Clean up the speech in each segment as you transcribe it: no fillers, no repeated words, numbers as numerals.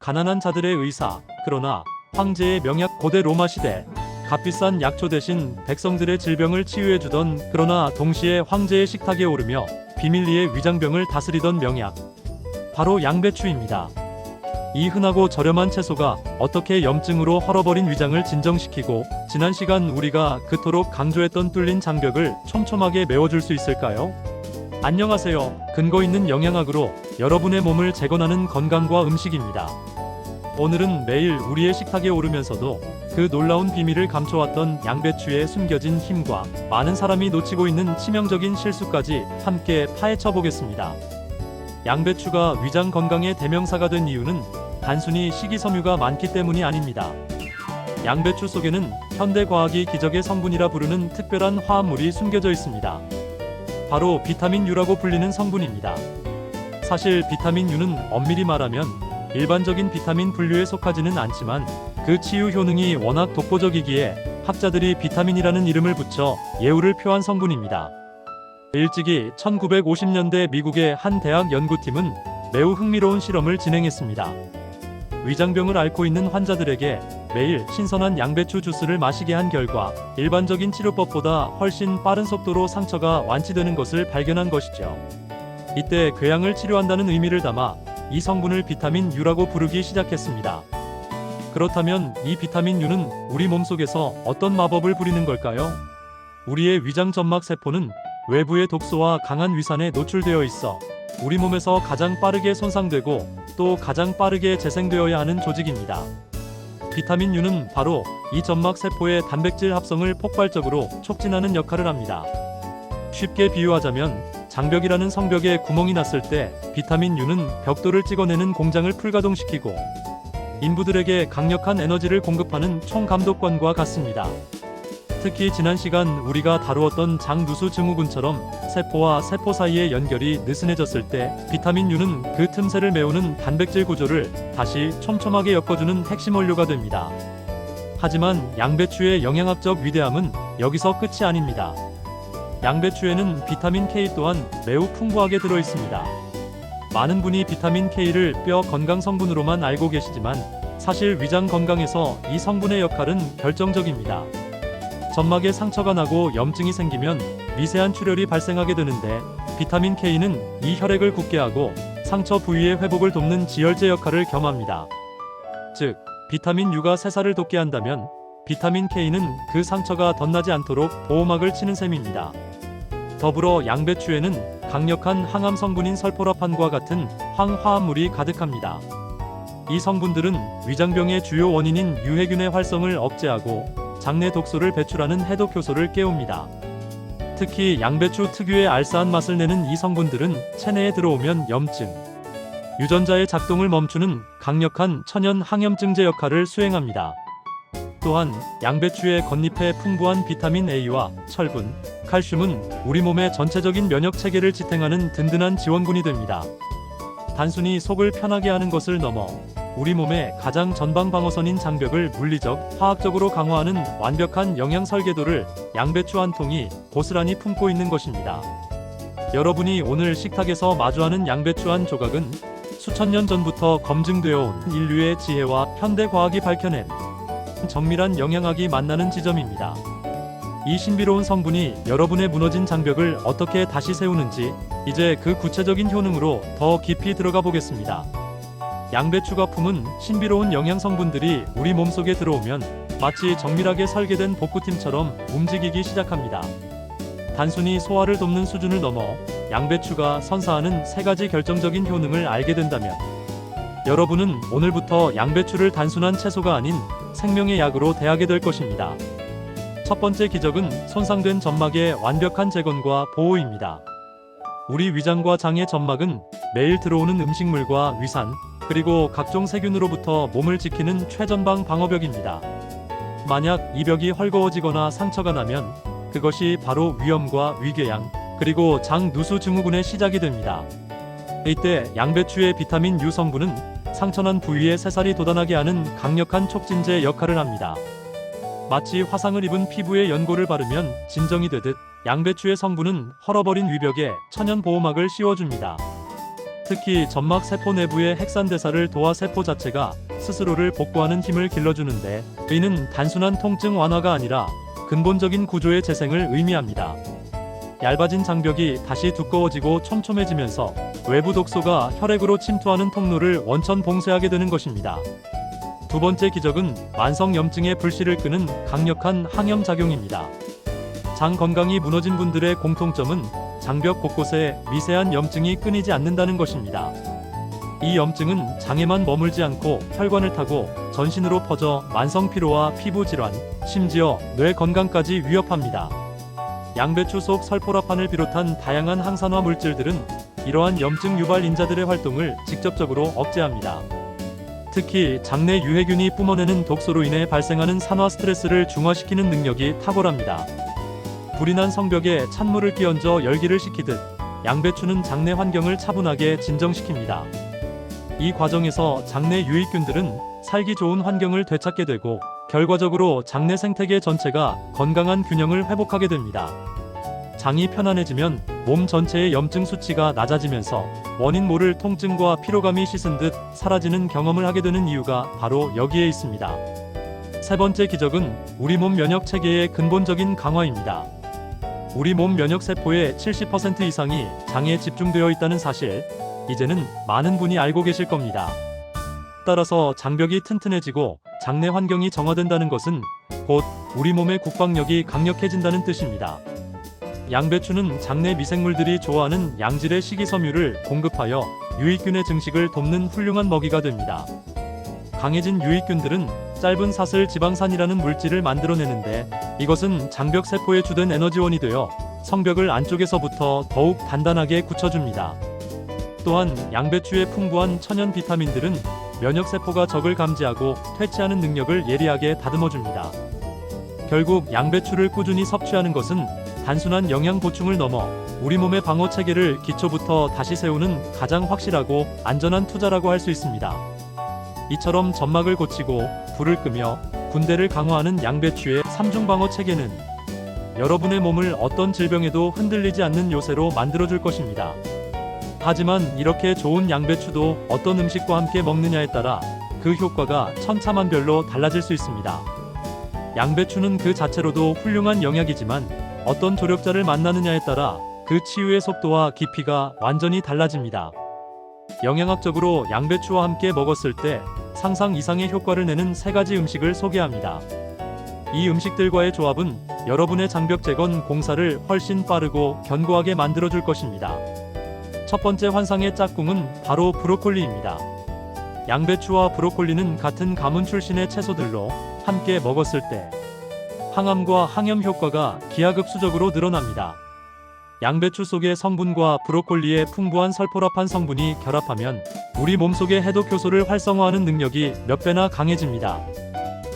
가난한 자들의 의사, 그러나 황제의 명약. 고대 로마 시대 값비싼 약초 대신 백성들의 질병을 치유해주던, 그러나 동시에 황제의 식탁에 오르며 비밀리에 위장병을 다스리던 명약, 바로 양배추입니다. 이 흔하고 저렴한 채소가 어떻게 염증으로 헐어버린 위장을 진정시키고 지난 시간 우리가 그토록 강조했던 뚫린 장벽을 촘촘하게 메워줄 수 있을까요? 안녕하세요. 근거 있는 영양학으로 여러분의 몸을 재건하는 건강과 음식입니다. 오늘은 매일 우리의 식탁에 오르면서도 그 놀라운 비밀을 감춰왔던 양배추의 숨겨진 힘과 많은 사람이 놓치고 있는 치명적인 실수까지 함께 파헤쳐 보겠습니다. 양배추가 위장 건강의 대명사가 된 이유는 단순히 식이섬유가 많기 때문이 아닙니다. 양배추 속에는 현대 과학이 기적의 성분이라 부르는 특별한 화합물이 숨겨져 있습니다. 바로 비타민 U라고 불리는 성분입니다. 사실 비타민 U는 엄밀히 말하면 일반적인 비타민 분류에 속하지는 않지만 그 치유 효능이 워낙 독보적이기에 학자들이 비타민이라는 이름을 붙여 예우를 표한 성분입니다. 일찍이 1950년대 미국의 한 대학 연구팀은 매우 흥미로운 실험을 진행했습니다. 위장병을 앓고 있는 환자들에게 매일 신선한 양배추 주스를 마시게 한 결과 일반적인 치료법보다 훨씬 빠른 속도로 상처가 완치되는 것을 발견한 것이죠. 이때 궤양을 치료한다는 의미를 담아 이 성분을 비타민 U라고 부르기 시작했습니다. 그렇다면 이 비타민 U는 우리 몸속에서 어떤 마법을 부리는 걸까요? 우리의 위장 점막 세포는 외부의 독소와 강한 위산에 노출되어 있어 우리 몸에서 가장 빠르게 손상되고 또 가장 빠르게 재생되어야 하는 조직입니다. 비타민 U는 바로 이 점막 세포의 단백질 합성을 폭발적으로 촉진하는 역할을 합니다. 쉽게 비유하자면 장벽이라는 성벽에 구멍이 났을 때 비타민 U는 벽돌을 찍어내는 공장을 풀가동시키고 인부들에게 강력한 에너지를 공급하는 총감독관과 같습니다. 특히 지난 시간 우리가 다루었던 장누수 증후군처럼 세포와 세포 사이의 연결이 느슨해졌을 때 비타민 U는 그 틈새를 메우는 단백질 구조를 다시 촘촘하게 엮어주는 핵심 원료가 됩니다. 하지만 양배추의 영양학적 위대함은 여기서 끝이 아닙니다. 양배추에는 비타민 K 또한 매우 풍부하게 들어있습니다. 많은 분이 비타민 K를 뼈 건강 성분으로만 알고 계시지만 사실 위장 건강에서 이 성분의 역할은 결정적입니다. 점막에 상처가 나고 염증이 생기면 미세한 출혈이 발생하게 되는데 비타민 K는 이 혈액을 굳게 하고 상처 부위의 회복을 돕는 지혈제 역할을 겸합니다. 즉, 비타민 U가 세살을 돋게 한다면 비타민 K는 그 상처가 덧나지 않도록 보호막을 치는 셈입니다. 더불어 양배추에는 강력한 항암 성분인 설포라판과 같은 황화합물이 가득합니다. 이 성분들은 위장병의 주요 원인인 유해균의 활성을 억제하고 장내 독소를 배출하는 해독 효소를 깨웁니다. 특히 양배추 특유의 알싸한 맛을 내는 이 성분들은 체내에 들어오면 염증, 유전자의 작동을 멈추는 강력한 천연 항염증제 역할을 수행합니다. 또한 양배추의 겉잎에 풍부한 비타민 A와 철분, 칼슘은 우리 몸의 전체적인 면역 체계를 지탱하는 든든한 지원군이 됩니다. 단순히 속을 편하게 하는 것을 넘어 우리 몸의 가장 전방 방어선인 장벽을 물리적, 화학적으로 강화하는 완벽한 영양 설계도를 양배추 한 통이 고스란히 품고 있는 것입니다. 여러분이 오늘 식탁에서 마주하는 양배추 한 조각은 수천 년 전부터 검증되어 온 인류의 지혜와 현대 과학이 밝혀낸 정밀한 영양학이 만나는 지점입니다. 이 신비로운 성분이 여러분의 무너진 장벽을 어떻게 다시 세우는지 이제 그 구체적인 효능으로 더 깊이 들어가 보겠습니다. 양배추가 품은 신비로운 영양 성분들이 우리 몸속에 들어오면 마치 정밀하게 설계된 복구팀처럼 움직이기 시작합니다. 단순히 소화를 돕는 수준을 넘어 양배추가 선사하는 세 가지 결정적인 효능을 알게 된다면 여러분은 오늘부터 양배추를 단순한 채소가 아닌 생명의 약으로 대하게 될 것입니다. 첫 번째 기적은 손상된 점막의 완벽한 재건과 보호입니다. 우리 위장과 장의 점막은 매일 들어오는 음식물과 위산, 그리고 각종 세균으로부터 몸을 지키는 최전방 방어벽입니다. 만약 이 벽이 헐거워지거나 상처가 나면 그것이 바로 위염과 위궤양, 그리고 장누수 증후군의 시작이 됩니다. 이때 양배추의 비타민 U 성분은 상처난 부위에 새살이 돋아나게 하는 강력한 촉진제 역할을 합니다. 마치 화상을 입은 피부에 연고를 바르면 진정이 되듯 양배추의 성분은 헐어버린 위벽에 천연 보호막을 씌워줍니다. 특히 점막 세포 내부의 핵산대사를 도와 세포 자체가 스스로를 복구하는 힘을 길러주는데, 이는 단순한 통증 완화가 아니라 근본적인 구조의 재생을 의미합니다. 얇아진 장벽이 다시 두꺼워지고 촘촘해지면서 외부 독소가 혈액으로 침투하는 통로를 원천 봉쇄하게 되는 것입니다. 두 번째 기적은 만성 염증의 불씨를 끄는 강력한 항염 작용입니다. 장 건강이 무너진 분들의 공통점은 장벽 곳곳에 미세한 염증이 끊이지 않는다는 것입니다. 이 염증은 장에만 머물지 않고 혈관을 타고 전신으로 퍼져 만성 피로와 피부 질환, 심지어 뇌 건강까지 위협합니다. 양배추 속 설포라판을 비롯한 다양한 항산화 물질들은 이러한 염증 유발 인자들의 활동을 직접적으로 억제합니다. 특히 장내 유해균이 뿜어내는 독소로 인해 발생하는 산화 스트레스를 중화시키는 능력이 탁월합니다. 불이 난 성벽에 찬물을 끼얹어 열기를 식히듯 양배추는 장내 환경을 차분하게 진정시킵니다. 이 과정에서 장내 유익균들은 살기 좋은 환경을 되찾게 되고 결과적으로 장내 생태계 전체가 건강한 균형을 회복하게 됩니다. 장이 편안해지면 몸 전체의 염증 수치가 낮아지면서 원인 모를 통증과 피로감이 씻은 듯 사라지는 경험을 하게 되는 이유가 바로 여기에 있습니다. 세 번째 기적은 우리 몸 면역 체계의 근본적인 강화입니다. 우리 몸 면역 세포의 70% 이상이 장에 집중되어 있다는 사실, 이제는 많은 분이 알고 계실 겁니다. 따라서 장벽이 튼튼해지고 장내 환경이 정화된다는 것은 곧 우리 몸의 국방력이 강력해진다는 뜻입니다. 양배추는 장내 미생물들이 좋아하는 양질의 식이섬유를 공급하여 유익균의 증식을 돕는 훌륭한 먹이가 됩니다. 강해진 유익균들은 짧은 사슬 지방산이라는 물질을 만들어내는데, 이것은 장벽 세포의 주된 에너지원이 되어 성벽을 안쪽에서부터 더욱 단단하게 굳혀줍니다. 또한 양배추의 풍부한 천연 비타민들은 면역세포가 적을 감지하고 퇴치하는 능력을 예리하게 다듬어줍니다. 결국 양배추를 꾸준히 섭취하는 것은 단순한 영양 보충을 넘어 우리 몸의 방어 체계를 기초부터 다시 세우는 가장 확실하고 안전한 투자라고 할 수 있습니다. 이처럼 점막을 고치고 불을 끄며 군대를 강화하는 양배추의 3중 방어 체계는 여러분의 몸을 어떤 질병에도 흔들리지 않는 요새로 만들어줄 것입니다. 하지만 이렇게 좋은 양배추도 어떤 음식과 함께 먹느냐에 따라 그 효과가 천차만별로 달라질 수 있습니다. 양배추는 그 자체로도 훌륭한 영약이지만 어떤 조력자를 만나느냐에 따라 그 치유의 속도와 깊이가 완전히 달라집니다. 영양학적으로 양배추와 함께 먹었을 때 상상 이상의 효과를 내는 3가지 음식을 소개합니다. 이 음식들과의 조합은 여러분의 장벽 재건 공사를 훨씬 빠르고 견고하게 만들어줄 것입니다. 첫 번째 환상의 짝꿍은 바로 브로콜리입니다. 양배추와 브로콜리는 같은 가문 출신의 채소들로 함께 먹었을 때 항암과 항염 효과가 기하급수적으로 늘어납니다. 양배추 속의 성분과 브로콜리의 풍부한 설포라판 성분이 결합하면 우리 몸속의 해독 효소를 활성화하는 능력이 몇 배나 강해집니다.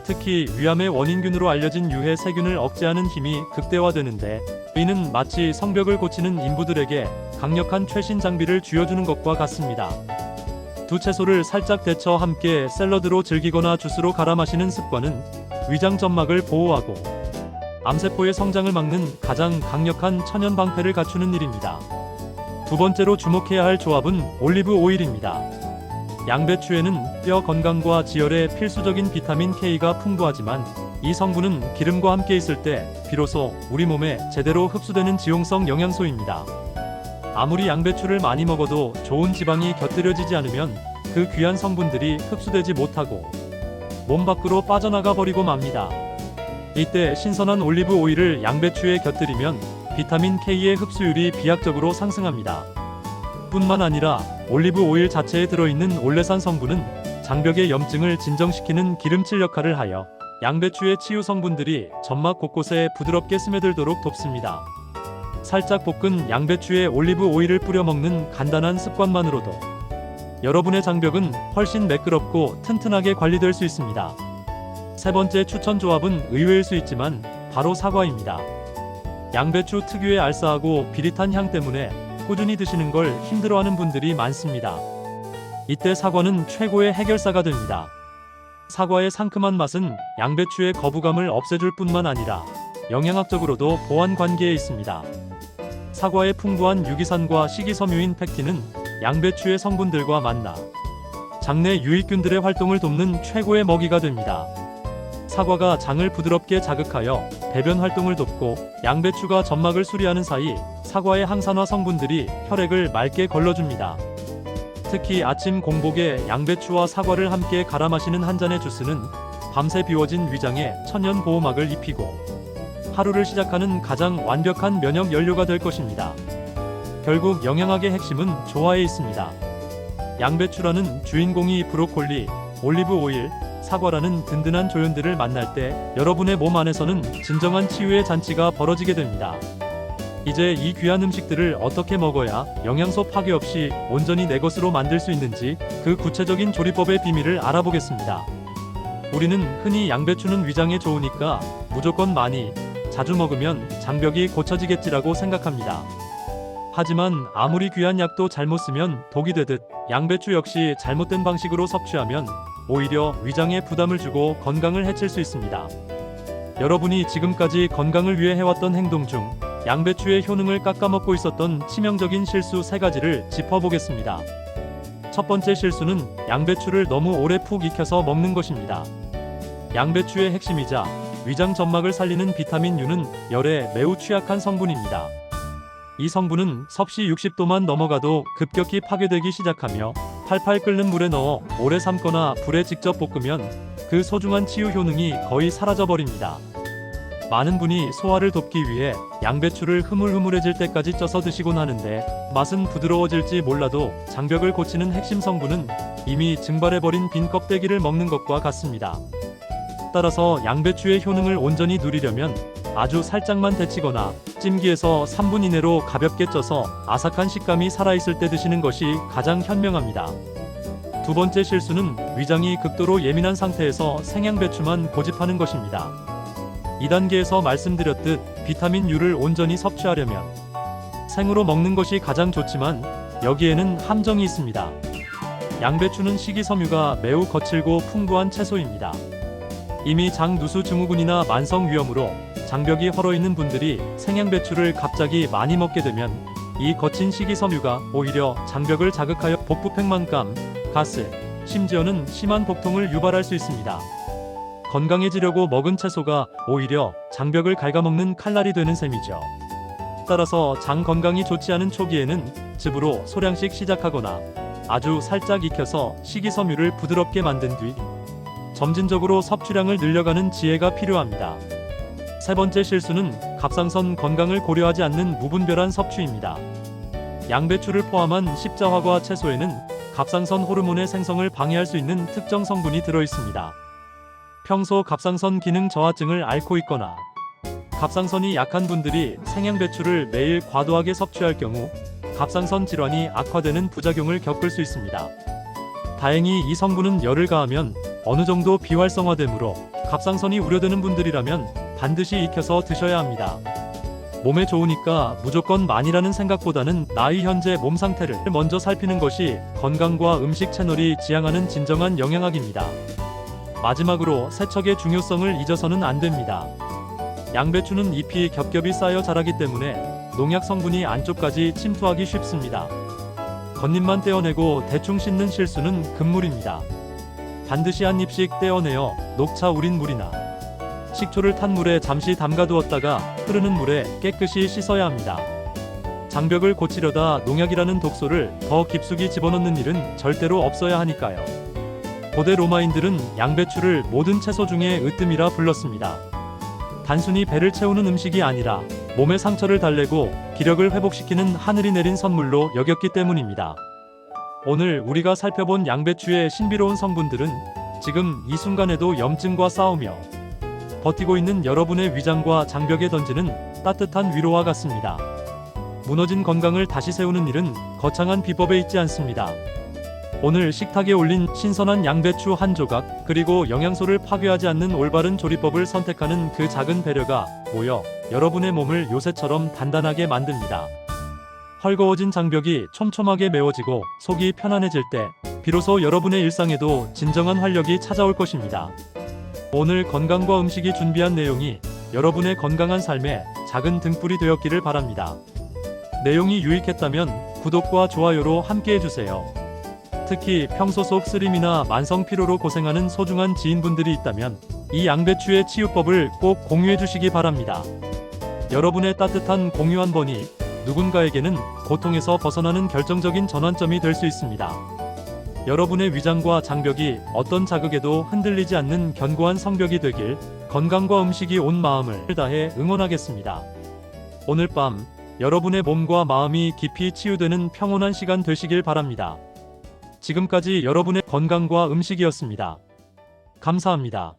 특히 위암의 원인균으로 알려진 유해 세균을 억제하는 힘이 극대화되는데, 이는 마치 성벽을 고치는 인부들에게 강력한 최신 장비를 쥐어주는 것과 같습니다. 두 채소를 살짝 데쳐 함께 샐러드로 즐기거나 주스로 갈아 마시는 습관은 위장 점막을 보호하고 암세포의 성장을 막는 가장 강력한 천연 방패를 갖추는 일입니다. 두 번째로 주목해야 할 조합은 올리브 오일입니다. 양배추에는 뼈 건강과 지혈에 필수적인 비타민 K가 풍부하지만 이 성분은 기름과 함께 있을 때 비로소 우리 몸에 제대로 흡수되는 지용성 영양소입니다. 아무리 양배추를 많이 먹어도 좋은 지방이 곁들여지지 않으면 그 귀한 성분들이 흡수되지 못하고 몸 밖으로 빠져나가 버리고 맙니다. 이때 신선한 올리브 오일을 양배추에 곁들이면 비타민 K의 흡수율이 비약적으로 상승합니다. 뿐만 아니라 올리브 오일 자체에 들어있는 올레산 성분은 장벽의 염증을 진정시키는 기름칠 역할을 하여 양배추의 치유 성분들이 점막 곳곳에 부드럽게 스며들도록 돕습니다. 살짝 볶은 양배추에 올리브 오일을 뿌려 먹는 간단한 습관만으로도 여러분의 장벽은 훨씬 매끄럽고 튼튼하게 관리될 수 있습니다. 세 번째 추천 조합은 의외일 수 있지만 바로 사과입니다. 양배추 특유의 알싸하고 비릿한 향 때문에 꾸준히 드시는 걸 힘들어하는 분들이 많습니다. 이때 사과는 최고의 해결사가 됩니다. 사과의 상큼한 맛은 양배추의 거부감을 없애줄 뿐만 아니라 영양학적으로도 보완 관계에 있습니다. 사과의 풍부한 유기산과 식이섬유인 팩틴은 양배추의 성분들과 만나 장내 유익균들의 활동을 돕는 최고의 먹이가 됩니다. 사과가 장을 부드럽게 자극하여 배변 활동을 돕고 양배추가 점막을 수리하는 사이 사과의 항산화 성분들이 혈액을 맑게 걸러줍니다. 특히 아침 공복에 양배추와 사과를 함께 갈아 마시는 한 잔의 주스는 밤새 비워진 위장에 천연 보호막을 입히고 하루를 시작하는 가장 완벽한 면역 연료가 될 것입니다. 결국 영양학의 핵심은 조화에 있습니다. 양배추라는 주인공이 브로콜리, 올리브 오일, 사과라는 든든한 조연들을 만날 때 여러분의 몸 안에서는 진정한 치유의 잔치가 벌어지게 됩니다. 이제 이 귀한 음식들을 어떻게 먹어야 영양소 파괴 없이 온전히 내 것으로 만들 수 있는지 그 구체적인 조리법의 비밀을 알아보겠습니다. 우리는 흔히 양배추는 위장에 좋으니까 무조건 많이, 자주 먹으면 장벽이 고쳐지겠지라고 생각합니다. 하지만 아무리 귀한 약도 잘못 쓰면 독이 되듯 양배추 역시 잘못된 방식으로 섭취하면 오히려 위장에 부담을 주고 건강을 해칠 수 있습니다. 여러분이 지금까지 건강을 위해 해왔던 행동 중 양배추의 효능을 깎아먹고 있었던 치명적인 실수 3가지를 짚어보겠습니다. 첫 번째 실수는 양배추를 너무 오래 푹 익혀서 먹는 것입니다. 양배추의 핵심이자 위장 점막을 살리는 비타민 U는 열에 매우 취약한 성분입니다. 이 성분은 섭씨 60도만 넘어가도 급격히 파괴되기 시작하며 팔팔 끓는 물에 넣어 오래 삶거나 불에 직접 볶으면 그 소중한 치유 효능이 거의 사라져버립니다. 많은 분이 소화를 돕기 위해 양배추를 흐물흐물해질 때까지 쪄서 드시곤 하는데 맛은 부드러워질지 몰라도 장벽을 고치는 핵심 성분은 이미 증발해버린 빈 껍데기를 먹는 것과 같습니다. 따라서 양배추의 효능을 온전히 누리려면 아주 살짝만 데치거나 찜기에서 3분 이내로 가볍게 쪄서 아삭한 식감이 살아있을 때 드시는 것이 가장 현명합니다. 두 번째 실수는 위장이 극도로 예민한 상태에서 생양배추만 고집하는 것입니다. 2단계에서 말씀드렸듯 비타민 U를 온전히 섭취하려면 생으로 먹는 것이 가장 좋지만 여기에는 함정이 있습니다. 양배추는 식이섬유가 매우 거칠고 풍부한 채소입니다. 이미 장누수 증후군이나 만성 위염으로 장벽이 헐어있는 분들이 생양배추를 갑자기 많이 먹게 되면 이 거친 식이섬유가 오히려 장벽을 자극하여 복부 팽만감, 가스, 심지어는 심한 복통을 유발할 수 있습니다. 건강해지려고 먹은 채소가 오히려 장벽을 갉아먹는 칼날이 되는 셈이죠. 따라서 장 건강이 좋지 않은 초기에는 즙으로 소량씩 시작하거나 아주 살짝 익혀서 식이섬유를 부드럽게 만든 뒤 점진적으로 섭취량을 늘려가는 지혜가 필요합니다. 세 번째 실수는 갑상선 건강을 고려하지 않는 무분별한 섭취입니다. 양배추를 포함한 십자화과 채소에는 갑상선 호르몬의 생성을 방해할 수 있는 특정 성분이 들어있습니다. 평소 갑상선 기능 저하증을 앓고 있거나 갑상선이 약한 분들이 생양배추를 매일 과도하게 섭취할 경우 갑상선 질환이 악화되는 부작용을 겪을 수 있습니다. 다행히 이 성분은 열을 가하면 어느 정도 비활성화되므로 갑상선이 우려되는 분들이라면 반드시 익혀서 드셔야 합니다. 몸에 좋으니까 무조건 많이라는 생각보다는 나의 현재 몸 상태를 먼저 살피는 것이 건강과 음식 채널이 지향하는 진정한 영양학입니다. 마지막으로 세척의 중요성을 잊어서는 안 됩니다. 양배추는 잎이 겹겹이 쌓여 자라기 때문에 농약 성분이 안쪽까지 침투하기 쉽습니다. 겉잎만 떼어내고 대충 씻는 실수는 금물입니다. 반드시 한 입씩 떼어내어 녹차 우린 물이나 식초를 탄 물에 잠시 담가두었다가 흐르는 물에 깨끗이 씻어야 합니다. 장벽을 고치려다 농약이라는 독소를 더 깊숙이 집어넣는 일은 절대로 없어야 하니까요. 고대 로마인들은 양배추를 모든 채소 중에 으뜸이라 불렀습니다. 단순히 배를 채우는 음식이 아니라 몸의 상처를 달래고 기력을 회복시키는 하늘이 내린 선물로 여겼기 때문입니다. 오늘 우리가 살펴본 양배추의 신비로운 성분들은 지금 이 순간에도 염증과 싸우며 버티고 있는 여러분의 위장과 장벽에 던지는 따뜻한 위로와 같습니다. 무너진 건강을 다시 세우는 일은 거창한 비법에 있지 않습니다. 오늘 식탁에 올린 신선한 양배추 한 조각, 그리고 영양소를 파괴하지 않는 올바른 조리법을 선택하는 그 작은 배려가 모여 여러분의 몸을 요새처럼 단단하게 만듭니다. 헐거워진 장벽이 촘촘하게 메워지고 속이 편안해질 때 비로소 여러분의 일상에도 진정한 활력이 찾아올 것입니다. 오늘 건강과 음식이 준비한 내용이 여러분의 건강한 삶에 작은 등불이 되었기를 바랍니다. 내용이 유익했다면 구독과 좋아요로 함께해주세요. 특히 평소 속 쓰림이나 만성 피로로 고생하는 소중한 지인분들이 있다면 이 양배추의 치유법을 꼭 공유해주시기 바랍니다. 여러분의 따뜻한 공유 한 번이 누군가에게는 고통에서 벗어나는 결정적인 전환점이 될 수 있습니다. 여러분의 위장과 장벽이 어떤 자극에도 흔들리지 않는 견고한 성벽이 되길 건강과 음식이 온 마음을 다해 응원하겠습니다. 오늘 밤 여러분의 몸과 마음이 깊이 치유되는 평온한 시간 되시길 바랍니다. 지금까지 여러분의 건강과 음식이었습니다. 감사합니다.